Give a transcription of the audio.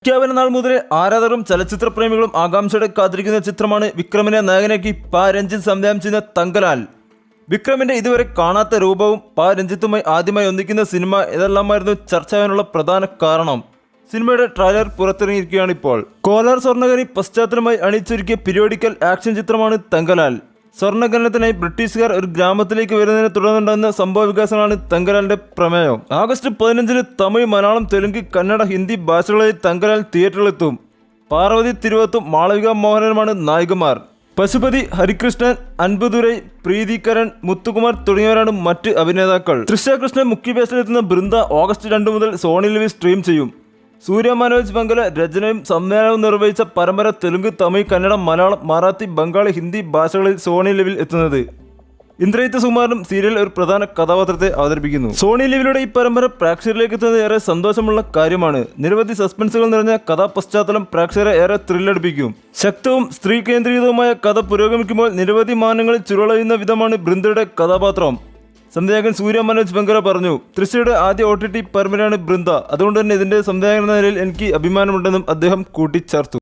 പ്രഖ്യാപന നാൾ മുതൽ ആരാധകരും ചലച്ചിത്ര പ്രേമികളും ആകാംക്ഷയോടെ കാത്തിരിക്കുന്ന ചിത്രമാണ് വിക്രമിനെ നായകനാക്കി രഞ്ജിത്ത് സംവിധാനം ചെയ്യുന്ന തങ്കലാൽ. വിക്രമിന്റെ ഇതുവരെ കാണാത്ത രൂപവും രഞ്ജിത്തുമായി ആദ്യമായി ഒന്നിക്കുന്ന സിനിമ ഇതെല്ലാമായിരുന്നു ചർച്ചയാവാനുള്ള പ്രധാന കാരണം. സിനിമയുടെ ട്രെയിലർ പുറത്തിറങ്ങിയിരിക്കുകയാണ് ഇപ്പോൾ. കോലാർ സ്വർണ്ണഖനി പശ്ചാത്തലമായി അണിയിച്ചൊരുക്കിയ പീരിയോഡിക്കൽ ആക്ഷൻ ചിത്രമാണ് തങ്കലാൽ. സ്വർണ്ണഖനനത്തിനായി ബ്രിട്ടീഷുകാർ ഒരു ഗ്രാമത്തിലേക്ക് വരുന്നതിനെ തുടർന്നുണ്ടാകുന്ന സംഭവ വികാസങ്ങളാണ് തങ്കലാലിന്റെ പ്രമേയം. ആഗസ്റ്റ് 15 തമിഴ്, മലയാളം, തെലുങ്ക്, കന്നഡ, ഹിന്ദി ഭാഷകളിൽ തങ്കലാൽ തിയേറ്ററിലെത്തും. പാർവതി തിരുവത്തും മാളവിക മോഹനനുമാണ് നായികമാർ. പശുപതി, ഹരികൃഷ്ണൻ, അൻപുദുരൈ, പ്രീതികരൻ, മുത്തുകുമാർ തുടങ്ങിയവരാണ് മറ്റ് അഭിനേതാക്കൾ. തൃശ്ശാകൃഷ്ണൻ മുഖ്യവേഷത്തിലെത്തുന്ന ബൃന്ദ ഓഗസ്റ്റ് 2 മുതൽ സോണി ലിവിൽ സ്ട്രീം ചെയ്യും. സൂര്യ മനോജ് ബംഗല രചനയും സംവിധാനവും നിർവഹിച്ച പരമ്പര തെലുങ്ക്, തമിഴ്, കന്നഡ, മലയാളം, മറാത്തി, ബംഗാളി, ഹിന്ദി ഭാഷകളിൽ സോണി ലിവിൽ എത്തുന്നത്. ഇന്ദ്രജിത്ത് സുകുമാരനും സീരിയൽ ഒരു പ്രധാന കഥാപാത്രത്തെ അവതരിപ്പിക്കുന്നു. സോണി ലിവിലൂടെ ഈ പരമ്പര പ്രേക്ഷകരിലേക്ക് എത്തുന്നത് ഏറെ സന്തോഷമുള്ള കാര്യമാണ്. നിരവധി സസ്പെൻസുകൾ നിറഞ്ഞ കഥാപശ്ചാത്തലം പ്രേക്ഷകരെ ഏറെ ത്രില്ലടിപ്പിക്കും. ശക്തവും സ്ത്രീ കേന്ദ്രീകൃതവുമായ കഥ പുരോഗമിക്കുമ്പോൾ നിരവധി മാനങ്ങളിൽ ചുരുളയുന്ന വിധമാണ് ബൃന്ദയുടെ കഥാപാത്രം. സംവിധായകൻ സൂര്യ മനോജ് ബംഗല പറഞ്ഞു, തൃശ്ശിയുടെ ആദ്യ OTT പരമ്പരയാണ് ബൃന്ദ. അതുകൊണ്ട് തന്നെ ഇതിന്റെ സംവിധായകൻ എന്ന നിലയിൽ എനിക്ക് അഭിമാനമുണ്ടെന്നും അദ്ദേഹം കൂട്ടിച്ചേർത്തു.